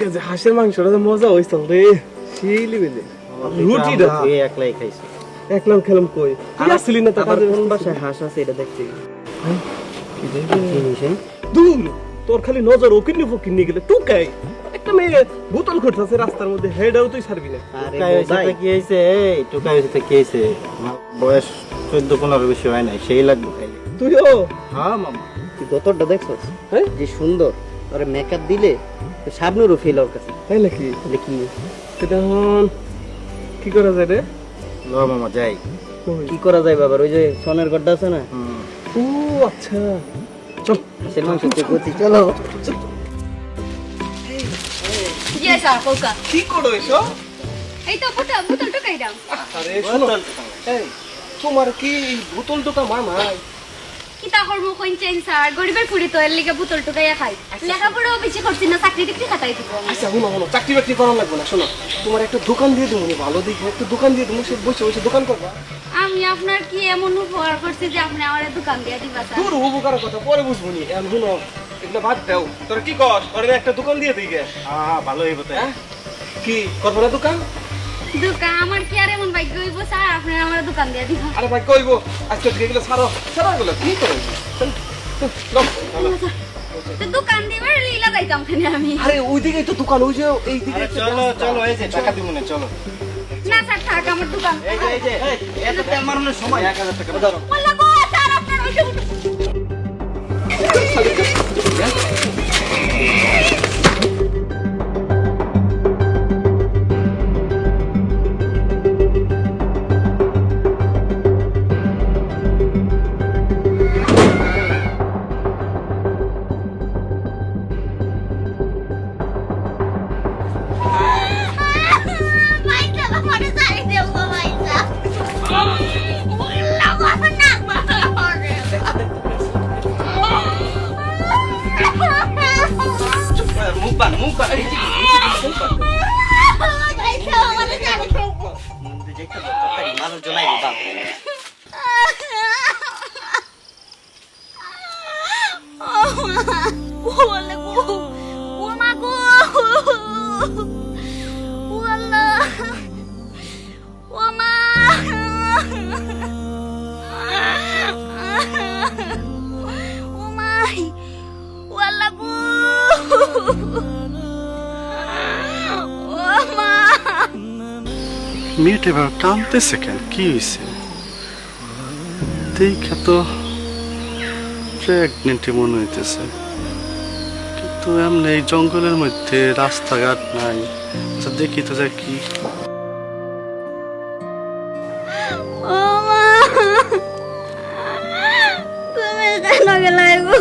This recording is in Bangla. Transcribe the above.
আছে হাঁসের মাংসটা মজা হইছে রে সেই লেভেলে রুটিটা এই একলাই খাইছি একলাম খেলাম কই তুই আসলি না তো আবার কোন বাসায় হাঁস আছে এটা দেখতে কি জিনিস দূর তোর খালি নজর ওকিনি ফকিনি গেলে টুকাই একটা মেয়ে বোতল খোঁটছে রাস্তার মধ্যে হেডাও তুই ছাড়বি না টুকাই হইছে কি হইছে এই টুকাই হইছে কি হইছে বয়স 14-15 বেশি হয় নাই সেই লাগবে খাইলে তুইও হ্যাঁ মামা তুই গতরটা দেখছস হ্যাঁ যে সুন্দর আরে মেকআপ দিলে তো সাবনুরও ফিল ওর কাছে তাই নাকি তাহলে কি সেটা এখন কি করা যায় রে ল মামা যাই কি করা যায় বাবার ওই যে সোনার গড্ডা আছে না ও আচ্ছা চল হাঁসের মাংস চেক করছি চলো Yes, Polka. কি করো এসো এই তো বোতল ঢুকাই দাও। আরে শোনো এই তোমার কি বোতল টোকা মানায় কি তা করব কোন চেঞ্জ স্যার গরিবের পুরি তো এর লিগে বোতল ঢুকাইয়া খাই লেখাপড়াও বেশি করছি না চাকরি টাকরি খাতাই দিব আচ্ছা শোনো চাকরি বাকরি করা লাগবে না শোনো তোমার একটা দোকান দিয়ে দেবো ভালো দেখে একটা দোকান দিয়ে দেবো সে বসে বসে দোকান করবা আমি আপনার কি এমন উপকার করছি যে আপনি আমার দোকান দিয়ে দিবা স্যার তোর উপকারের কথা পরে বুঝবো নি এখন শোনো এগুলো বাদ দাও তোর কি কর তোর একটা দোকান দিয়ে দিই গে হ্যাঁ ভালো হইব তাই কি করবো না দোকান দোকান আমার কি আর এমন ভাগ্য হইব স্যার আপনি আমার দোকান দিয়ে দিবা আরে ভাই কইবো আজকে থেকে এগুলো ছাড়ো ছাড়ো এগুলো কি করো তো দোকান দিবার লীলা যাইতাম খানে আমি আরে ওইদিকেই তো দোকান ওই যে এই দিকে চলো চলো এই যে টাকা দিব না চলো না স্যার থাক আমার দোকান এই যে এত তেল মারানোর সময় 1000 টাকা দাও বললা গো স্যার আপনার ওই মুখ বান মানুষ জনাই বাপ ওলে গো ও মা গো ওয়াল্লা ও মা ও মাই ওয়াল্লা গো ও মা মেয়েটা এবার কাঁদতেছে কেন কি হয়েছে দেখে তো প্রেগনেন্টই মনে হইতেছে কিন্তু এমনি এই জঙ্গলের মধ্যে রাস্তাঘাট নাই আচ্ছা দেখি তো যা কি ও মা তুমি কেন গেলে গো